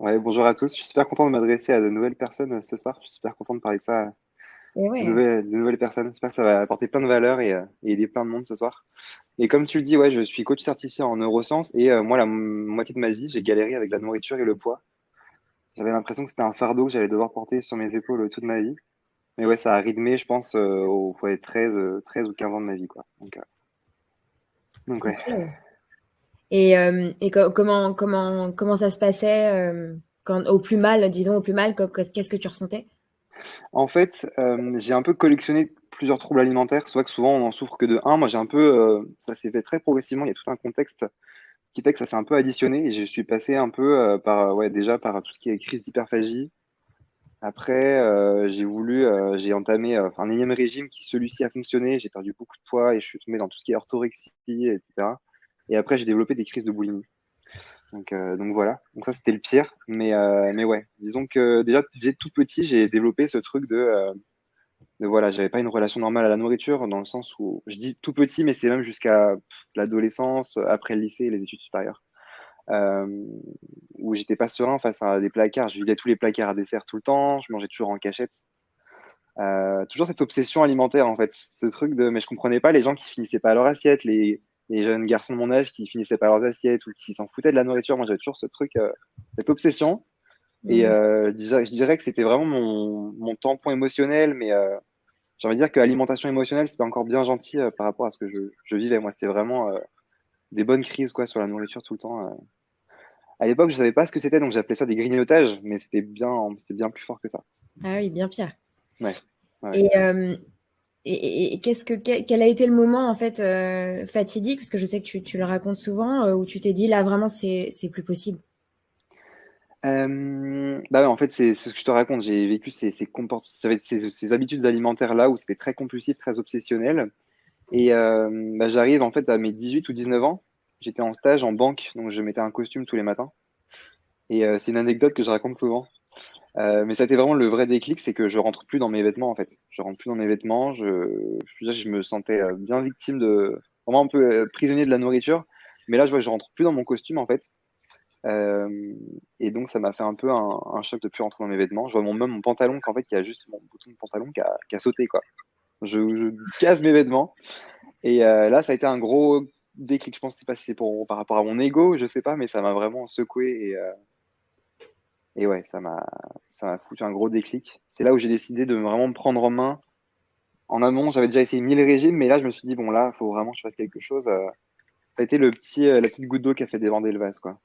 Ouais, bonjour à tous. Je suis super content de m'adresser à de nouvelles personnes ce soir. Je suis super content de parler de ça à Et ouais. de nouvelles personnes. J'espère que ça va apporter plein de valeur et aider plein de monde ce soir. Et comme tu le dis, ouais, je suis coach certifié en neurosciences et moi, la moitié de ma vie, j'ai galéré avec la nourriture et le poids. J'avais l'impression que c'était un fardeau que j'allais devoir porter sur mes épaules toute ma vie. Mais ouais, ça a rythmé, je pense, au ouais, 13 ou 15 ans de ma vie, quoi. Donc ouais. Ok. Et comment ça se passait quand, au plus mal, disons au plus mal, qu'est-ce que tu ressentais? En fait, j'ai un peu collectionné plusieurs troubles alimentaires. C'est vrai que souvent on en souffre que de un. Moi, j'ai un peu, ça s'est fait très progressivement. Il y a tout un contexte qui fait que ça s'est un peu additionné et je suis passé un peu par, ouais, déjà par tout ce qui est crise d'hyperphagie. Après, j'ai entamé un énième régime qui celui-ci a fonctionné. J'ai perdu beaucoup de poids et je suis tombé dans tout ce qui est orthorexie, etc. Et après, j'ai développé des crises de boulimie. Donc voilà. Donc ça, c'était le pire. Mais ouais, disons que déjà, j'ai tout petit, j'ai développé ce truc de voilà, j'avais pas une relation normale à la nourriture dans le sens où je dis tout petit, mais c'est même jusqu'à l'adolescence, après le lycée et les études supérieures euh, où j'étais pas serein face à des placards. Je vidais tous les placards à dessert tout le temps, je mangeais toujours en cachette. Toujours cette obsession alimentaire, en fait. Ce truc de, mais je comprenais pas les gens qui finissaient pas leur assiette, les jeunes garçons de mon âge qui finissaient pas leurs assiettes ou qui s'en foutaient de la nourriture. Moi, j'avais toujours ce truc, cette obsession. Et Hmm. je dirais que c'était vraiment mon tampon émotionnel, mais j'ai envie de dire que l'alimentation émotionnelle, c'était encore bien gentil par rapport à ce que je vivais. Moi, c'était vraiment des bonnes crises quoi, sur la nourriture tout le temps. À l'époque, je savais pas ce que c'était, donc j'appelais ça des grignotages, mais c'était bien plus fort que ça. Ah oui, bien pire. Ouais, ouais. Et, euh, et quel a été le moment en fait fatidique, parce que je sais que tu le racontes souvent, où tu t'es dit là vraiment c'est plus possible. Bah ouais, en fait, c'est ce que je te raconte. J'ai vécu ces habitudes alimentaires là où c'était très compulsif, très obsessionnel. Et bah, j'arrive en fait à mes 18 ou 19 ans. J'étais en stage en banque, donc je mettais un costume tous les matins. Et c'est une anecdote que je raconte souvent. Mais ça a été vraiment le vrai déclic, c'est que je rentre plus dans mes vêtements en fait. Je rentre plus dans mes vêtements. Je me sentais bien victime vraiment un peu prisonnier de la nourriture. Mais là, je rentre plus dans mon costume en fait. Euh, et donc, ça m'a fait un peu un choc de plus rentrer dans mes vêtements. Je vois même mon pantalon, qu'en fait, il y a juste mon bouton de pantalon qui a sauté quoi. Je casse mes vêtements. Et là, ça a été un gros déclic. Je pense, je sais pas si c'est par rapport à mon ego, je sais pas, mais ça m'a vraiment secoué et ouais, ça m'a foutu un gros déclic. C'est là où j'ai décidé de vraiment me prendre en main. En amont, j'avais déjà essayé 1000 régimes, mais là, je me suis dit, bon, là, il faut vraiment que je fasse quelque chose. Ça a été la petite goutte d'eau qui a fait déborder le vase, quoi.